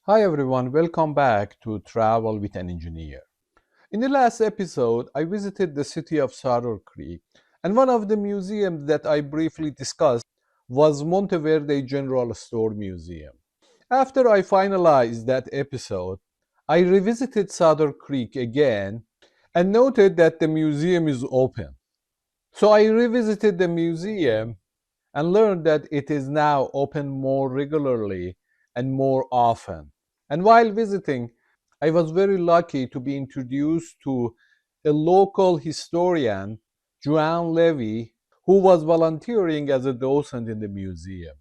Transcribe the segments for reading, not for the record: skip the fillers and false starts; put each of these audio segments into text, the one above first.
Hi everyone, welcome back to Travel with an Engineer. In the last episode, I visited the city of Sutter Creek, and one of the museums that I briefly discussed was Monteverde General Store Museum. After I finalized that episode, I revisited Sutter Creek again and noted that the museum is open. So I revisited the museum and learned that it is now open more regularly and more often. And while visiting, I was very lucky to be introduced to a local historian, Joanne Levy, who was volunteering as a docent in the museum.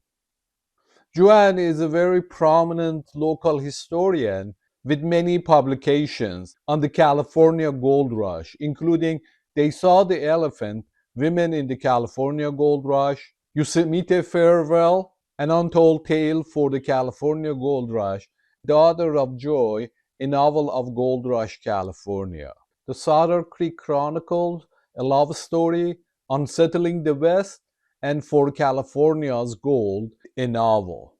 Joanne is a very prominent local historian with many publications on the California Gold Rush, including They Saw the Elephant, Women in the California Gold Rush, Yosemite Farewell, An Untold Tale for the California Gold Rush, Daughter of Joy, a novel of Gold Rush, California. The Sutter Creek Chronicles, a love story, Unsettling the West, and For California's Gold, a novel.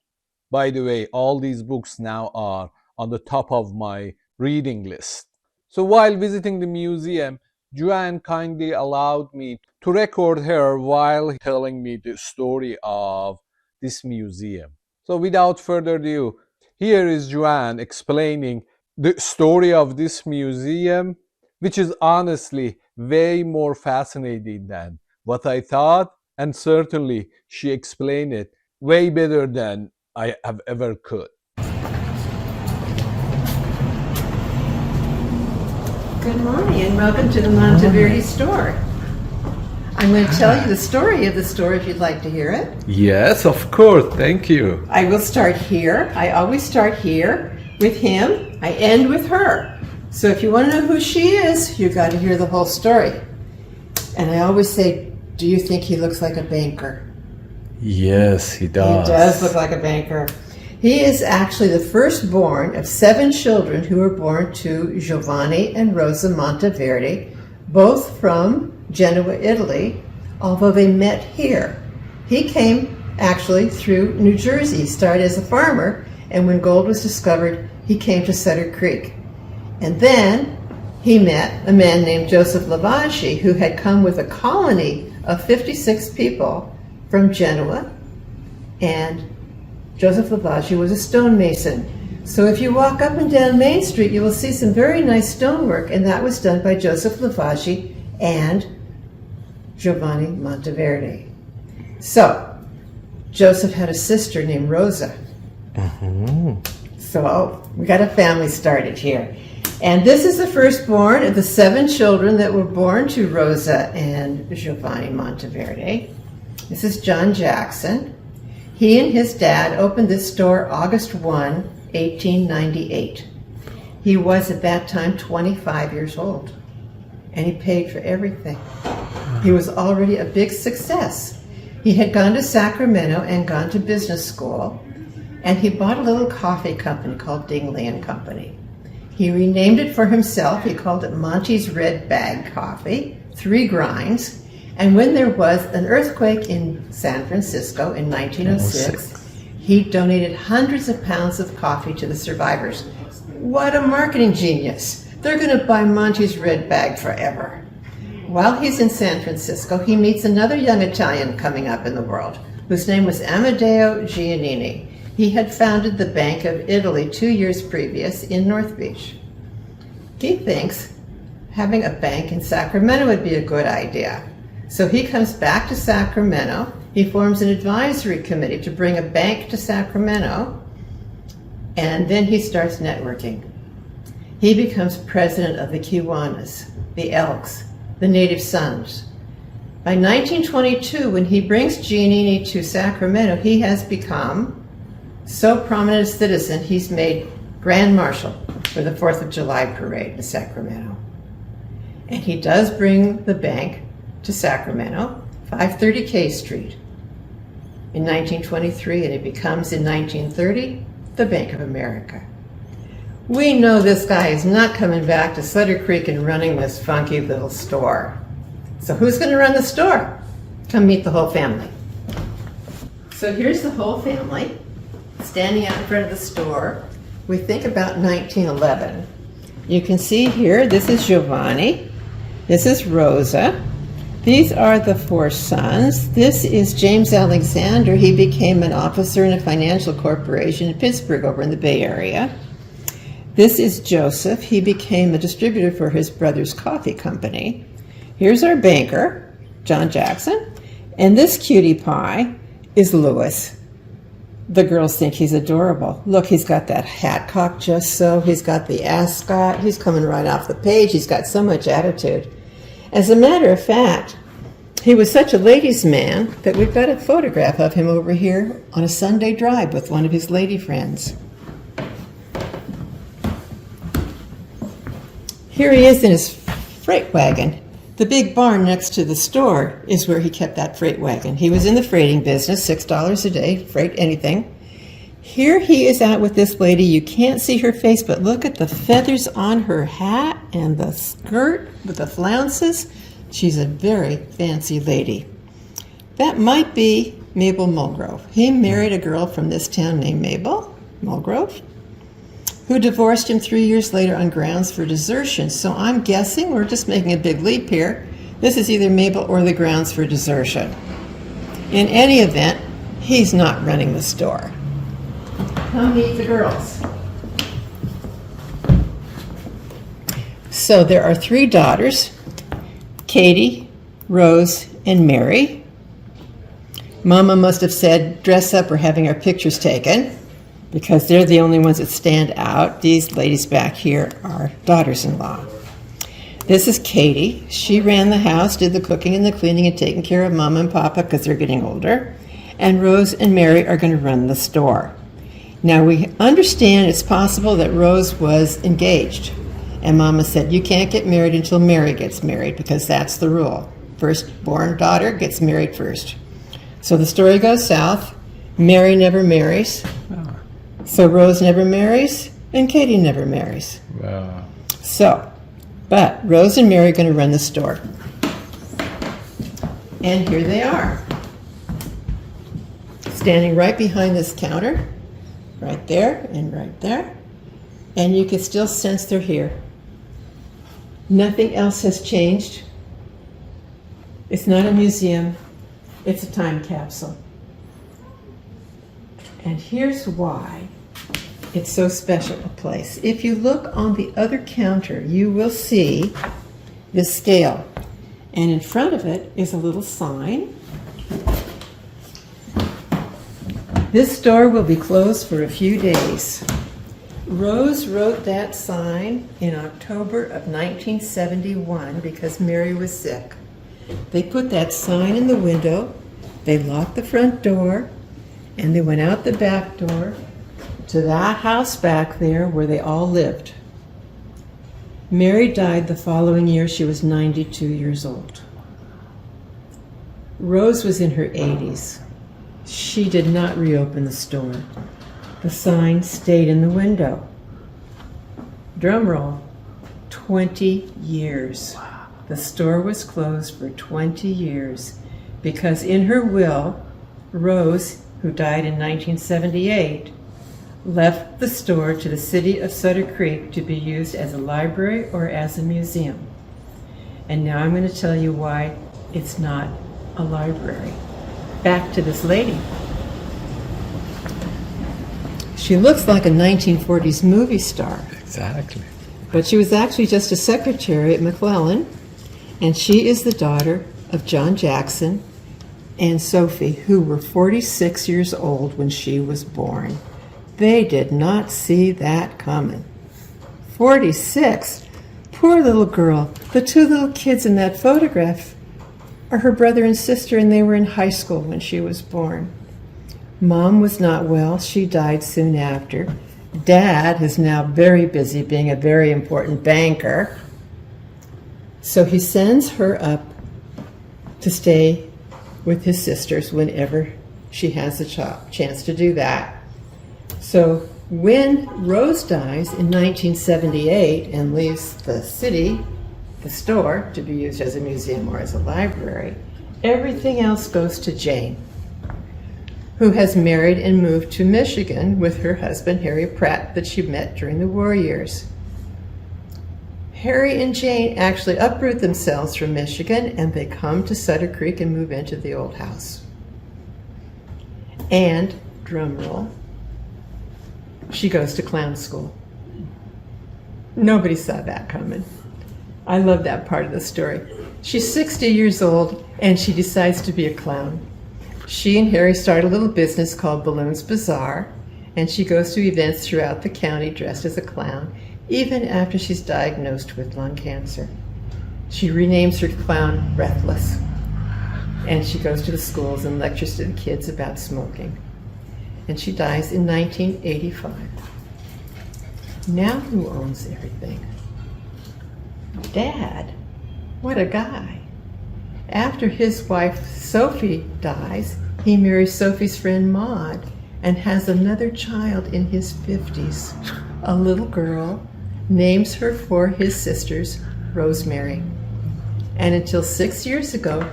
By the way, all these books now are on the top of my reading list. So while visiting the museum, Joanne kindly allowed me to record her while telling me the story of this museum. So without further ado, here is Joanne explaining the story of this museum, which is honestly way more fascinating than what I thought, and certainly she explained it way better than I have ever could. Good morning and welcome to the Monteverde store. I'm going to tell you the story of the store if you'd like to hear it. Yes, of course. Thank you. I will start here. I always start here with him. I end with her. So if you want to know who she is, you've got to hear the whole story. And I always say, do you think he looks like a banker? Yes, he does. He does look like a banker. He is actually the firstborn of 7 children who were born to Giovanni and Rosa Monteverde, both from Genoa, Italy, although they met here. He came actually through New Jersey. He started as a farmer, and when gold was discovered, he came to Sutter Creek. And then he met a man named Joseph Lavaggi, who had come with a colony of 56 people from Genoa, and Joseph Lavaggi was a stonemason. So if you walk up and down Main Street, you will see some very nice stonework, and that was done by Joseph Lavaggi and Giovanni Monteverde. So Joseph had a sister named Rosa. So we got a family started here. And this is the firstborn of the 7 children that were born to Rosa and Giovanni Monteverde. This is John Jackson. He and his dad opened this store August 1, 1898. He was at that time 25 years old, and he paid for everything. He was already a big success. He had gone to Sacramento and gone to business school, and he bought a little coffee company called Dingley and Company. He renamed it for himself. He called it Monty's Red Bag Coffee, 3 grinds. And when there was an earthquake in San Francisco in 1906, he donated hundreds of pounds of coffee to the survivors. What a marketing genius. They're going to buy Monty's Red Bag forever. While he's in San Francisco, he meets another young Italian coming up in the world, whose name was Amedeo Giannini. He had founded the Bank of Italy 2 years previous in North Beach. He thinks having a bank in Sacramento would be a good idea. So he comes back to Sacramento. He forms an advisory committee to bring a bank to Sacramento, and then he starts networking. He becomes president of the Kiwanis, the Elks, the Native Sons. By 1922, when he brings Giannini to Sacramento, he has become so prominent a citizen, he's made Grand Marshal for the 4th of July parade in Sacramento. And he does bring the bank to Sacramento, 530 K Street, in 1923, and it becomes in 1930 the Bank of America. We know this guy is not coming back to Sutter Creek and running this funky little store. So who's going to run the store? Come meet the whole family. So here's the whole family standing out in front of the store. we think about 1911. You can see here, this is Giovanni, this is Rosa. These are the four sons. This is James Alexander. He became an officer in a financial corporation in Pittsburgh over in the Bay Area. This is Joseph. He became a distributor for his brother's coffee company. Here's our banker, John Jackson. And this cutie pie is Louis. The girls think he's adorable. Look, he's got that hat cocked just so. He's got the ascot. He's coming right off the page. He's got so much attitude. As a matter of fact, he was such a ladies' man that we've got a photograph of him over here on a Sunday drive with one of his lady friends. Here he is in his freight wagon. The big barn next to the store is where he kept that freight wagon. He was in the freighting business, $6 a day, freight anything. Here he is out with this lady. You can't see her face, but look at the feathers on her hat and the skirt with the flounces. She's a very fancy lady. That might be Mabel Mulgrove. He married a girl from this town named Mabel Mulgrove, who divorced him 3 years later on grounds for desertion. So I'm guessing, we're just making a big leap here, this is either Mabel or the grounds for desertion. In any event, he's not running the store. Come meet the girls. So there are three daughters, Katie, Rose, and Mary. Mama must have said, dress up, we're having our pictures taken, because they're the only ones that stand out. These ladies back here are daughters-in-law. This is Katie. She ran the house, did the cooking and the cleaning and taking care of Mama and Papa because they're getting older. And Rose and Mary are going to run the store. Now we understand it's possible that Rose was engaged. And Mama said, you can't get married until Mary gets married because that's the rule. Firstborn daughter gets married first. So the story goes south. Mary never marries. So Rose never marries, and Katie never marries. Wow. But Rose and Mary are going to run the store. And here they are, standing right behind this counter, right there and right there. And you can still sense they're here. Nothing else has changed. It's not a museum, it's a time capsule. And here's why it's so special a place. If you look on the other counter, you will see this scale. And in front of it is a little sign. This store will be closed for a few days. Rose wrote that sign in October of 1971 because Mary was sick. They put that sign in the window, they locked the front door, and they went out the back door to that house back there where they all lived. Mary died the following year. She was 92 years old. Rose was in her 80s. She did not reopen the store. The sign stayed in the window. Drum roll, 20 years. The store was closed for 20 years because in her will, Rose, who died in 1978, left the store to the city of Sutter Creek to be used as a library or as a museum. And now I'm going to tell you why it's not a library. Back to this lady. She looks like a 1940s movie star. Exactly. But she was actually just a secretary at McClellan, and she is the daughter of John Jackson and Sophie, who were 46 years old when she was born. They did not see that coming. 46? Poor little girl. The two little kids in that photograph are her brother and sister, and they were in high school when she was born. Mom was not well. She died soon after. Dad is now very busy being a very important banker. So he sends her up to stay with his sisters whenever she has a chance to do that. So when Rose dies in 1978 and leaves the city, the store, to be used as a museum or as a library, everything else goes to Jane. who has married and moved to Michigan with her husband, Harry Pratt, that she met during the war years. Harry and Jane actually uproot themselves from Michigan and they come to Sutter Creek and move into the old house. And, drum roll, she goes to clown school. Nobody saw that coming. I love that part of the story. She's 60 years old and she decides to be a clown. She and Harry start a little business called Balloons Bazaar, and she goes to events throughout the county dressed as a clown, even after she's diagnosed with lung cancer. She renames her clown Breathless, and she goes to the schools and lectures to the kids about smoking. And she dies in 1985. Now who owns everything? Dad. What a guy. After his wife Sophie dies, he marries Sophie's friend Maud and has another child in his 50s, a little girl, names her for his sisters, Rosemary. And until 6 years ago,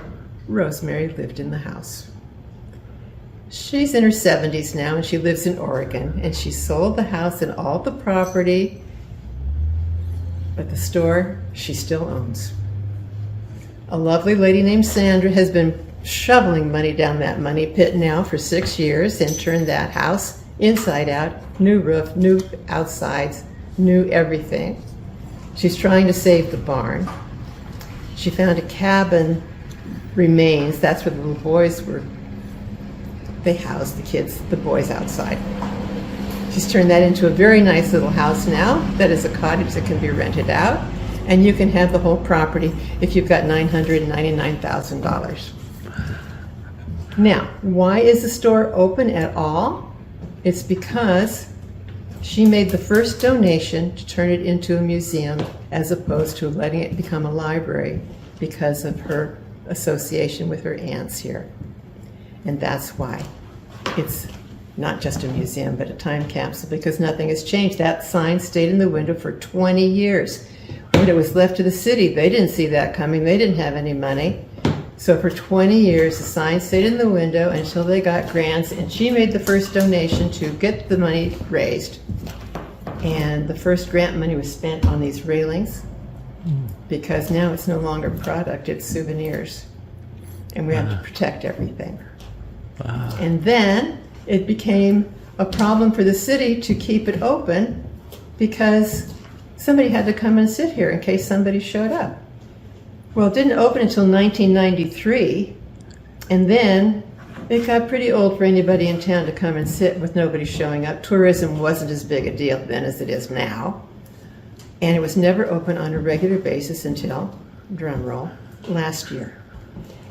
Rosemary lived in the house. She's in her 70s now and she lives in Oregon, and she sold the house and all the property, but the store she still owns. A lovely lady named Sandra has been shoveling money down that money pit now for 6 years and turned that house inside out, new roof, new outsides, new everything. She's trying to save the barn. She found a cabin remains. That's where the little boys were. They housed the kids, the boys outside. She's turned that into a very nice little house now that is a cottage that can be rented out, and you can have the whole property if you've got $999,000. Now, why is the store open at all? It's because she made the first donation to turn it into a museum as opposed to letting it become a library because of her association with her aunts here. And that's why it's not just a museum, but a time capsule, because nothing has changed. That sign stayed in the window for 20 years. When it was left to the city, they didn't see that coming. They didn't have any money. So for 20 years, the sign stayed in the window until they got grants, and she made the first donation to get the money raised. And the first grant money was spent on these railings, because now it's no longer product, it's souvenirs. And we have to protect everything. And then it became a problem for the city to keep it open because somebody had to come and sit here in case somebody showed up. Well, it didn't open until 1993, and then it got pretty old for anybody in town to come and sit with nobody showing up. Tourism wasn't as big a deal then as it is now, and it was never open on a regular basis until, drum roll, last year.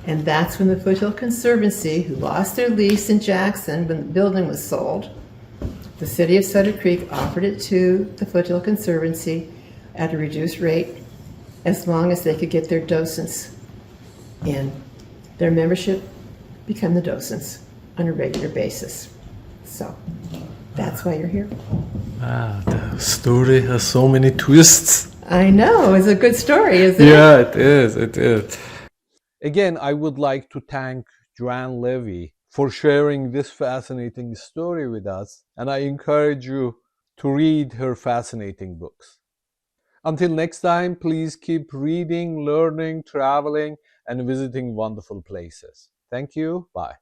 And that's when the Foothill Conservancy, who lost their lease in Jackson when the building was sold, the city of Sutter Creek offered it to the Foothill Conservancy at a reduced rate as long as they could get their docents in. Their membership become the docents on a regular basis. So that's why you're here. Wow, the story has so many twists. I know, it's a good story, isn't it? Yeah, it is, it is. Again, I would like to thank Joanne Levy for sharing this fascinating story with us, and I encourage you to read her fascinating books. Until next time, please keep reading, learning, traveling, and visiting wonderful places. Thank you. Bye.